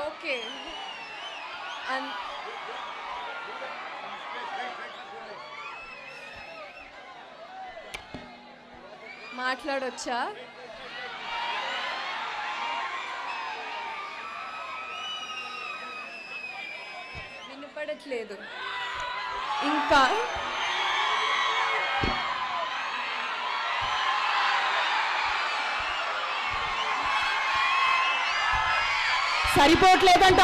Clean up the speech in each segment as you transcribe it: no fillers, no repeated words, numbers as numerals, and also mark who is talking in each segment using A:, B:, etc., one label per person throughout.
A: Okay. మాట్లాడొచ్చా? వినపడట్లేదు ఇంకా.
B: సరిపోవట్లేదంట.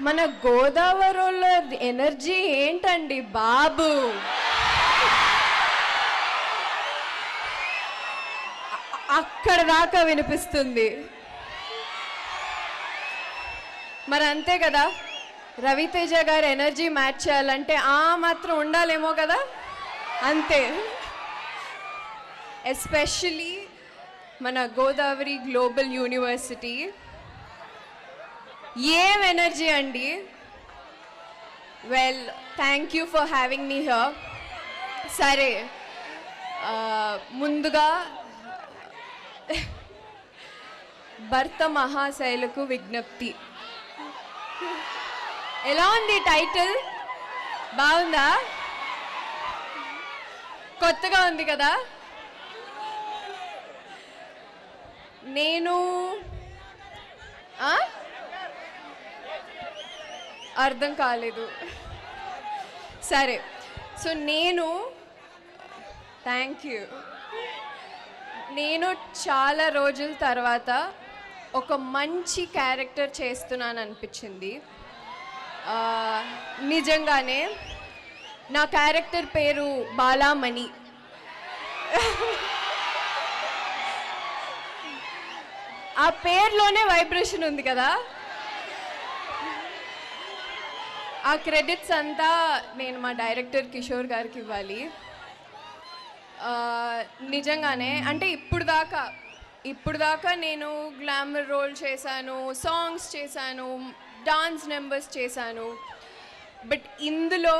A: మన గోదావరిలో ఎనర్జీ ఏంటండి బాబు. అక్కడ దాకా వినిపిస్తుంది. మరి అంతే కదా, రవితేజ గారు ఎనర్జీ మ్యాచ్ చేయాలంటే ఆ మాత్రం ఉండాలేమో కదా. అంతే. ఎస్పెషలీ మన గోదావరి గ్లోబల్ యూనివర్సిటీ ఏం ఎనర్జీ అండి. Well, thank you for having me here. సరే, ముందుగా భర్త మహాశైలకు విజ్ఞప్తి. ఎలా ఉంది టైటిల్? బాగుందా? కొత్తగా ఉంది కదా. నేను అర్థం కాలేదు. సరే, సో థ్యాంక్ యూ. నేను చాలా రోజుల తర్వాత ఒక మంచి క్యారెక్టర్ చేస్తున్నాను అనిపించింది. నిజంగానే నా క్యారెక్టర్ పేరు బాలామణి. ఆ పేరులోనే వైబ్రేషన్ ఉంది కదా. ఆ క్రెడిట్స్ అంతా నేను మా డైరెక్టర్ కిషోర్ గారికి ఇవ్వాలి. నిజంగానే అంటే ఇప్పుడు దాకా నేను గ్లామర్ రోల్ చేశాను, సాంగ్స్ చేశాను, డాన్స్ నెంబర్స్ చేశాను. బట్ ఇందులో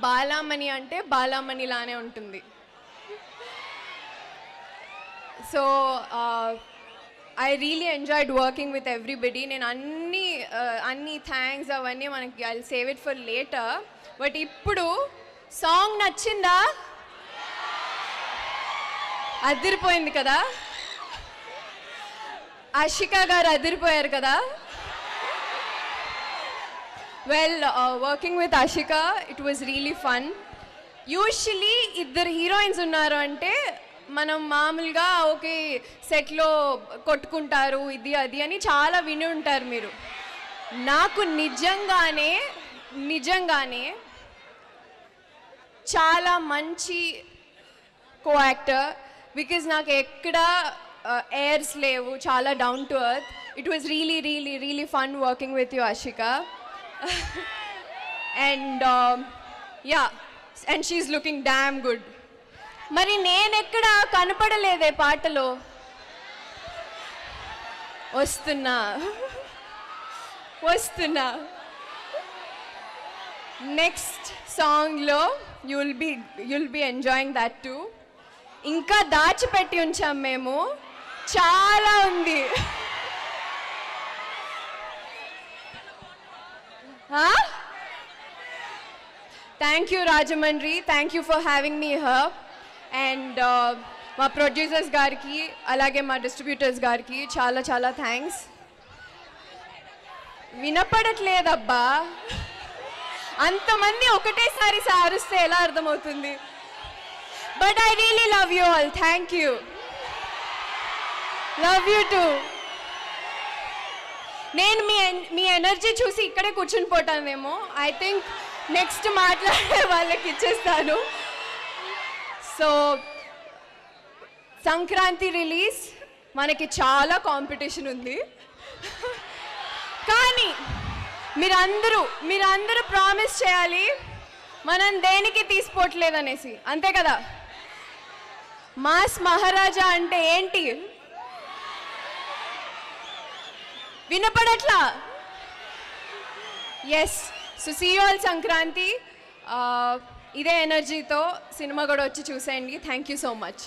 A: బాలామణి అంటే బాలామణిలానే ఉంటుంది. So I really enjoyed working with everybody. నేను అన్ని థ్యాంక్స్ అవన్నీ మనకి I save it for later. But ఇప్పుడు సాంగ్ నచ్చిందా? అదిరిపోయింది కదా. ఆషికా గారు అదిరిపోయారు కదా. Well, working with Ashika it was really fun. Usually ఇద్దరు హీరోయిన్స్ ఉన్నారు అంటే మనం మామూలుగా ఓకే సెట్లో కొట్టుకుంటారు ఇది అది అని చాలా విని ఉంటారు మీరు. నాకు నిజంగానే చాలా మంచి కో యాక్టర్. బికాజ్ నాకు ఎక్కడ ఎయిర్స్ లేవు, చాలా down to earth. It was really really really fun working with you Ashika. And she's looking damn good. మరి నేనెక్కడ కనపడలేదే పాటలో. వస్తున్నా నెక్స్ట్ సాంగ్లో you'll be enjoying that to. ఇంకా దాచిపెట్టి ఉంచాం మేము, చాలా ఉంది. Thank you Rajahmundry, thank you for having me here. And మా ప్రొడ్యూసర్స్ గారికి అలాగే మా డిస్ట్రిబ్యూటర్స్ గారికి చాలా చాలా థ్యాంక్స్. వినపడట్లేదబ్బా, అంతమంది ఒకటేసారి సారుస్తే ఎలా అర్థమవుతుంది. But I really love you all. Thank you. Love you two. నేను మీ ఎనర్జీ చూసి ఇక్కడే కూర్చుని పోతానేమో. ఐ థింక్ నెక్స్ట్ మాట్లాడే వాళ్ళకి ఇచ్చేస్తాను. సో సంక్రాంతి రిలీజ్ మనకి చాలా కాంపిటీషన్ ఉంది. కానీ మీరందరూ ప్రామిస్ చేయాలి మనం దేనికి తీసుకోవట్లేదనేసి. అంతే కదా. మాస్ మహారాజా అంటే ఏంటి? వినపడట్లా? Yes. So see you all Sankranti. ఇదే ఎనర్జీతో సినిమా కూడా వచ్చి చూసేయండి. Thank you so much.